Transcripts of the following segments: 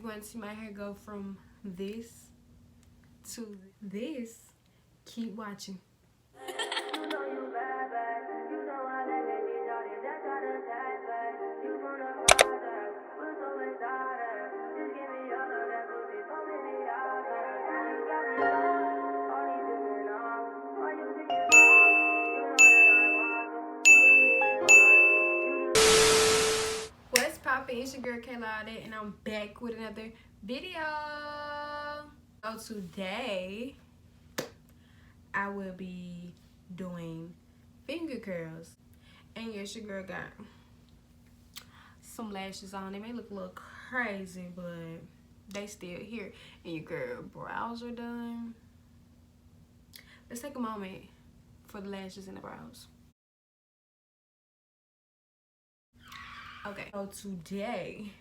want to see my hair go from this to this, keep watching. What's poppin'? It's your girl Ft.Not, and I'm back with another video. So today I will be doing finger curls, and yes, your girl got some lashes on. They may look a little crazy, but they still here. And your girl brows are done. Let's take a moment for the lashes and the brows. Okay, so today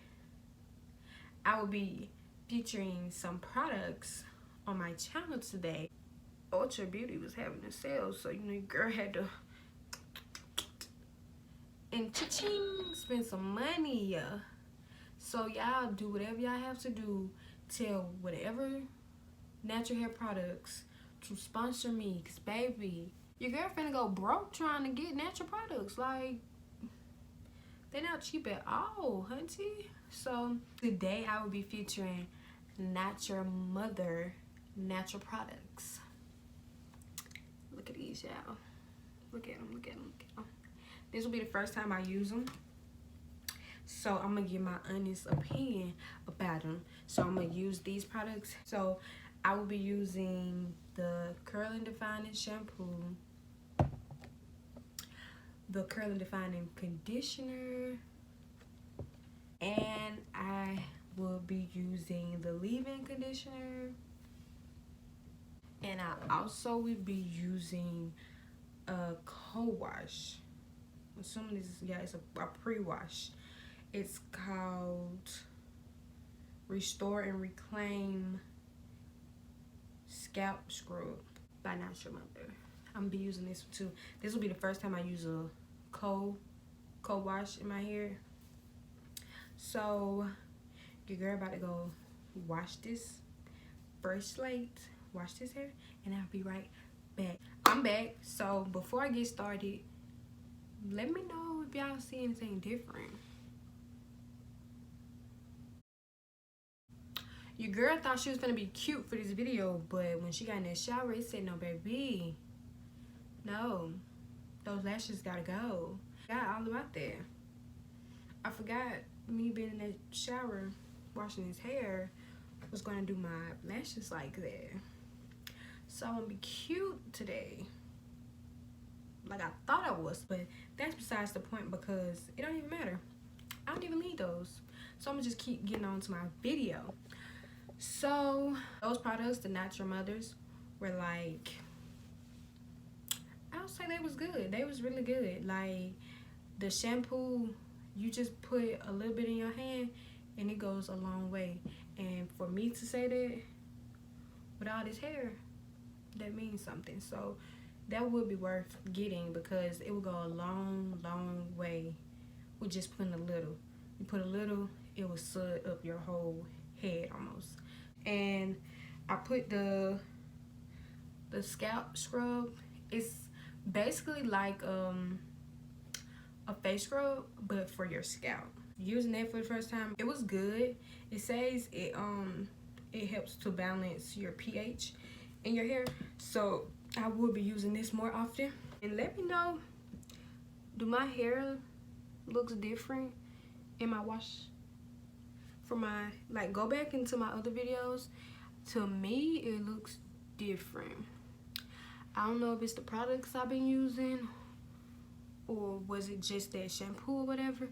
I will be featuring some products on my channel today. Ultra Beauty was having a sale, so you know your girl had to and cha-ching, spend some money. So y'all do whatever y'all have to do. Tell whatever natural hair products to sponsor me, cause baby, your girl finna go broke trying to get natural products. Like, they're not cheap at all, hunty. So today I will be featuring Not Your Mother natural products. Look at these, y'all. Look at them, look at them, look at them. This will be the first time I use them, so I'm gonna give my honest opinion about them. So I'm gonna use these products. So I will be using the Curl and Defining shampoo, the Curl and Defining conditioner, and I will be using the leave-in conditioner, and I also will be using a co-wash. I'm assuming this is, yeah, it's a pre-wash. It's called Restore and Reclaim Scalp Scrub by Not Your Mother. I'm gonna be using this too. This will be the first time I use a co-wash in my hair. So your girl about to go wash this fresh slate, wash this hair, and I'll be right back. I'm back. So before I get started, let me know if y'all see anything different. Your girl thought she was gonna be cute for this video, but when she got in that shower, it said, no, baby, no, those lashes gotta go. Got all about that. I forgot me being in that shower washing his hair was gonna do my lashes like that. So I'm gonna be cute today, like I thought I was, but that's besides the point because it don't even matter. I don't even need those. So I'm gonna just keep getting on to my video. So those products, the Not Your Mothers, were like, I would say they was good. They was really good. Like the shampoo, you just put a little bit in your hand and it goes a long way. And for me to say that with all this hair, that means something. So that would be worth getting because it will go a long way with just putting a little. You put a little, it will sud up your whole head almost. And I put the scalp scrub. It's basically like a face scrub, but for your scalp. Using that for the first time, it was good. It says it helps to balance your pH in your hair. So I will be using this more often. And let me know, do my hair looks different in my wash? For my, like, go back into my other videos. To me, it looks different. I don't know if it's the products I've been using or was it just that shampoo or whatever,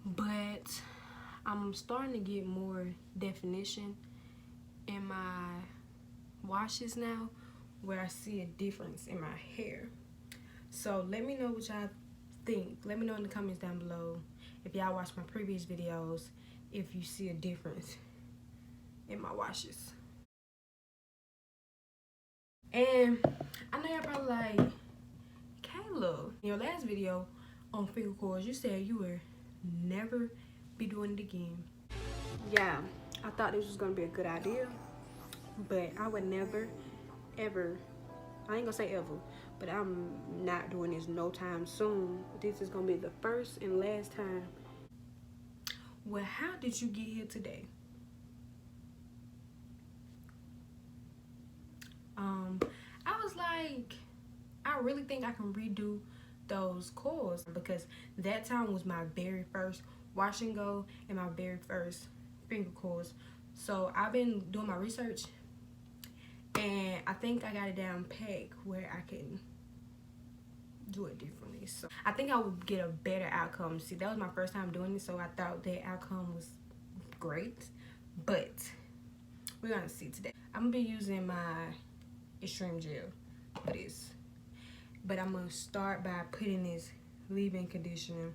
but I'm starting to get more definition in my washes now, where I see a difference in my hair. So let me know what y'all think. Let me know in the comments down below if y'all watch my previous videos, if you see a difference in my washes. And I know y'all probably like, Kayla, in your last video on finger coils, you said you would never be doing it again. Yeah, I thought this was gonna be a good idea, but I would never, ever, I ain't gonna say ever, but I'm not doing this no time soon. This is gonna be the first and last time. Well, how did you get here today? I was like, I really think I can redo those coils because that time was my very first wash and go and my very first finger coils. So I've been doing my research and I think I got it down packed where I can do it differently. So I think I would get a better outcome. See, that was my first time doing it, so I thought that outcome was great, but we're gonna see today. I'm gonna be using my extreme gel for this, but I'm gonna start by putting this leave-in conditioner.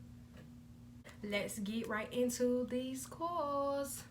Let's get right into these coils.